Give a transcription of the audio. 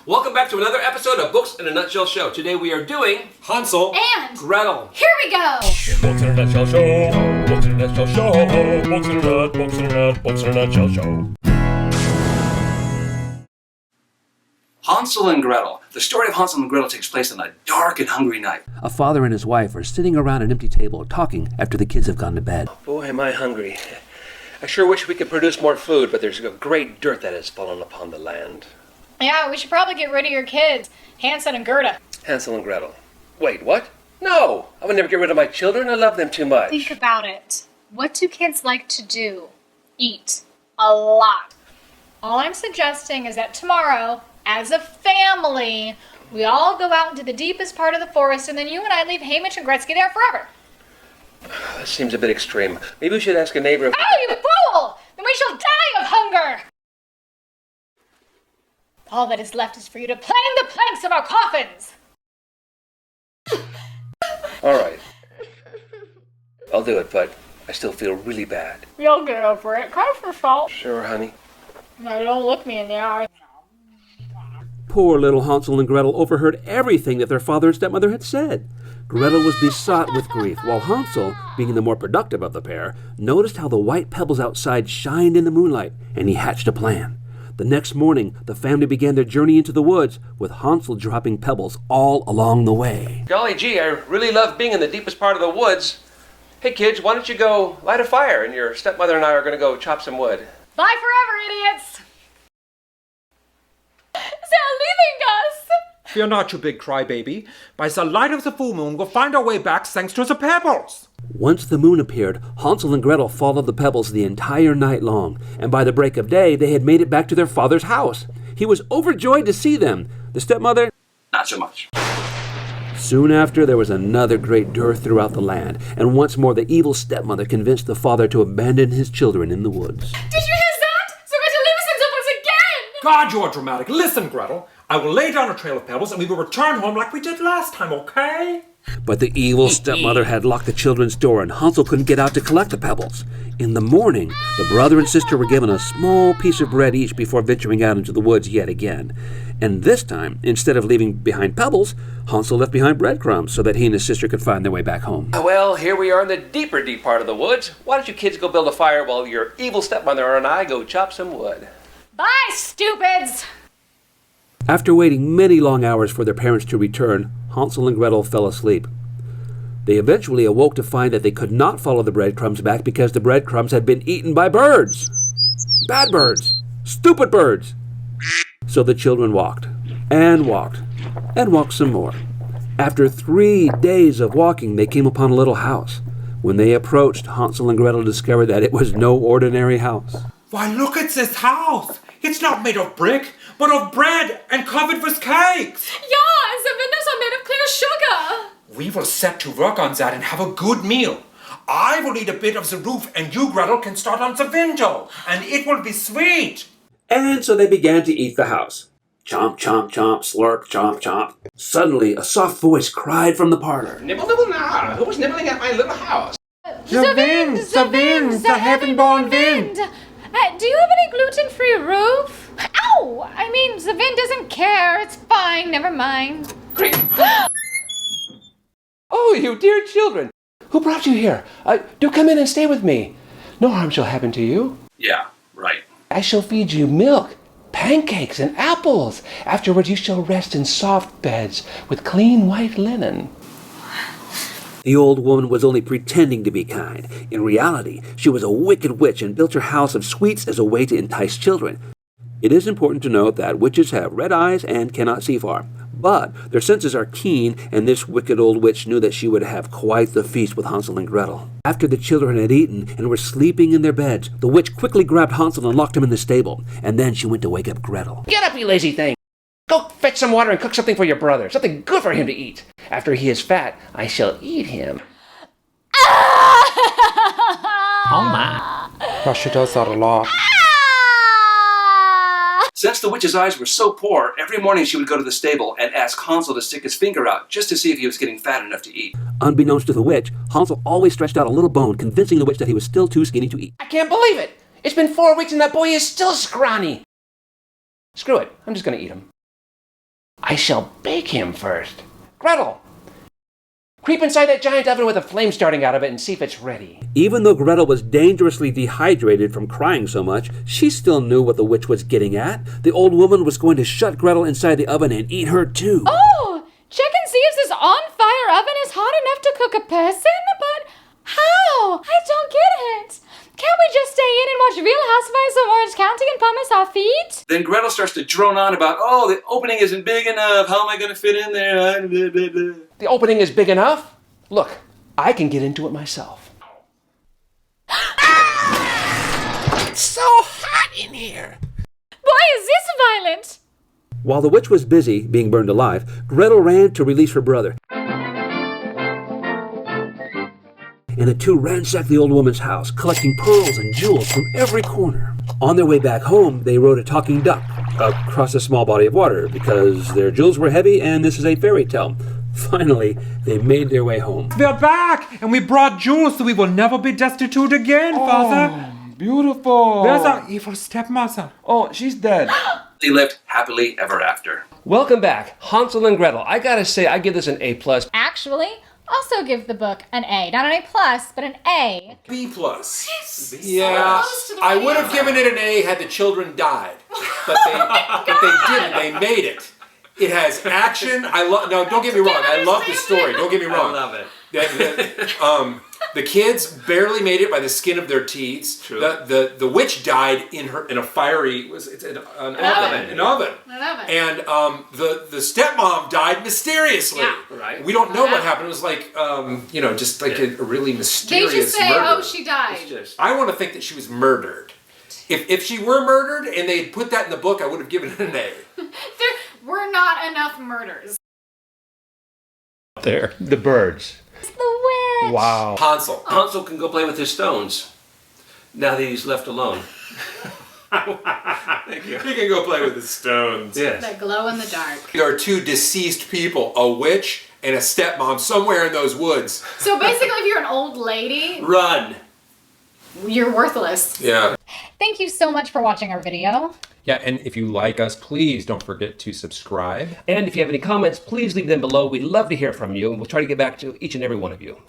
Welcome back to another episode of Books in a Nutshell Show. Today we are doing Hansel and Gretel. Here we go! Books in a Nutshell Show. Books in a Nutshell Show. Books in a Nutshell Show. Hansel and Gretel. The story of Hansel and Gretel takes place on a dark and hungry night. A father and his wife are sitting around an empty table talking after the kids have gone to bed. Boy, am I hungry. I sure wish we could produce more food, but there's a great dirt that has fallen upon the land. Yeah, we should probably get rid of your kids, Hansel and Gretel. Hansel and Gretel. Wait, what? No! I would never get rid of my children. I love them too much. Think about it. What do kids like to do? Eat. A lot. All I'm suggesting is that tomorrow, as a family, we all go out into the deepest part of the forest, and then you and I leave Hamish and Gretzky there forever. That seems a bit extreme. Maybe we should ask a neighbor if... Oh, you fool! Then we shall die of hunger! All that is left is for you to plane the planks of our coffins! All right. I'll do it, but I still feel really bad. You'll get over it. Cry for fault. Sure, honey. No, don't look me in the eye. Poor little Hansel and Gretel overheard everything that their father and stepmother had said. Gretel was besought with grief, while Hansel, being the more productive of the pair, noticed how the white pebbles outside shined in the moonlight, and he hatched a plan. The next morning, the family began their journey into the woods, with Hansel dropping pebbles all along the way. Golly gee, I really love being in the deepest part of the woods. Hey kids, why don't you go light a fire, and your stepmother and I are going to go chop some wood. Bye forever, idiots! They're leaving us! Fear not, you big crybaby. By the light of the full moon, we'll find our way back thanks to the pebbles. Once the moon appeared, Hansel and Gretel followed the pebbles the entire night long, and by the break of day, they had made it back to their father's house. He was overjoyed to see them. The stepmother, Not so much. Soon after, there was another great dearth throughout the land, and once more the evil stepmother convinced the father to abandon his children in the woods. Did you hear that? So Gretel leaves us once again! God, you are dramatic. Listen, Gretel. I will lay down a trail of pebbles and we will return home like we did last time, okay? But the evil stepmother had locked the children's door, and Hansel couldn't get out to collect the pebbles. In the morning, the brother and sister were given a small piece of bread each before venturing out into the woods yet again. And this time, instead of leaving behind pebbles, Hansel left behind breadcrumbs so that he and his sister could find their way back home. Well, here we are in the deeper, deep part of the woods. Why don't you kids go build a fire while your evil stepmother and I go chop some wood? Bye, stupids! After waiting many long hours for their parents to return, Hansel and Gretel fell asleep. They eventually awoke to find that they could not follow the breadcrumbs back because the breadcrumbs had been eaten by birds. Bad birds. Stupid birds. So the children walked, and walked, and walked some more. After 3 days of walking, they came upon a little house. When they approached, Hansel and Gretel discovered that it was no ordinary house. Why, look at this house. It's not made of brick, but of bread and covered with cakes. Yeah, and the windows are made of clear sugar! We will set to work on that and have a good meal. I will eat a bit of the roof and you, Gretel, can start on the window, and it will be sweet. And so they began to eat the house. Chomp, chomp, chomp, slurp, chomp, chomp. Suddenly, a soft voice cried from the parlor. Nibble, nibble, now. Who was nibbling at my little house? The wind, the heaven-born wind. Do you have any gluten-free roof? Ow! I mean, the wind doesn't care. It's fine. Never mind. Great. Oh, you dear children. Who brought you here? Do come in and stay with me. No harm shall happen to you. Yeah, right. I shall feed you milk, pancakes, and apples. Afterwards you shall rest in soft beds with clean white linen. The old woman was only pretending to be kind. In reality, she was a wicked witch and built her house of sweets as a way to entice children. It is important to note that witches have red eyes and cannot see far. But their senses are keen, and this wicked old witch knew that she would have quite the feast with Hansel and Gretel. After the children had eaten and were sleeping in their beds, the witch quickly grabbed Hansel and locked him in the stable, and then she went to wake up Gretel. Get up, you lazy thing. Go fetch some water and cook something for your brother. Something good for him to eat. After he is fat, I shall eat him. Oh my. Yeah, she does that a lot. Since the witch's eyes were so poor, every morning she would go to the stable and ask Hansel to stick his finger out just to see if he was getting fat enough to eat. Unbeknownst to the witch, Hansel always stretched out a little bone, convincing the witch that he was still too skinny to eat. I can't believe it. It's been 4 weeks and that boy is still scrawny. Screw it. I'm just going to eat him. I shall bake him first. Gretel! Creep inside that giant oven with a flame starting out of it and see if it's ready. Even though Gretel was dangerously dehydrated from crying so much, she still knew what the witch was getting at. The old woman was going to shut Gretel inside the oven and eat her too. Oh! Check and see if this on-fire oven is hot enough to cook a person? But how? I don't get it. Can't we just stay in and watch Real Housewives of Orange County and pumice our feet? Then Gretel starts to drone on about, oh, the opening isn't big enough. How am I going to fit in there? Blah, blah, blah. The opening is big enough? Look, I can get into it myself. It's so hot in here. Why is this violent? While the witch was busy being burned alive, Gretel ran to release her brother. And the two ransacked the old woman's house, collecting pearls and jewels from every corner. On their way back home, they rode a talking duck across a small body of water because their jewels were heavy and this is a fairy tale. Finally, they made their way home. We're back, and we brought jewels so we will never be destitute again, Father. Beautiful. Where's our evil stepmother? Oh, she's dead. They lived happily ever after. Welcome back, Hansel and Gretel. I gotta say, I give this an A+. Actually, also give the book an A. Not an A+, but an A. B+. Yeah, I would have given it an A had the children died, but they didn't. They made it. It has action. No, don't get me wrong. I love the story. Don't get me wrong. I love it. The kids barely made it by the skin of their teeth. True. The witch died in a fiery an oven. And the stepmom died mysteriously. Yeah. Right. We don't know what happened. It was like just like a really They mysterious just say, murder. oh, she died. I want to think that she was murdered. If she were murdered and they had put that in the book, I would have given it an A. There were not enough murders. There. The birds. It's the witch. Wow. Hansel can go play with his stones now that he's left alone. Thank you. He can go play with his stones. Yes. That glow in the dark. There are two deceased people, a witch and a stepmom, somewhere in those woods. So basically, if you're an old lady, Run. you're worthless. Yeah. Thank you so much for watching our video. Yeah, and if you like us, please don't forget to subscribe. And if you have any comments, please leave them below. We'd love to hear from you, and we'll try to get back to each and every one of you.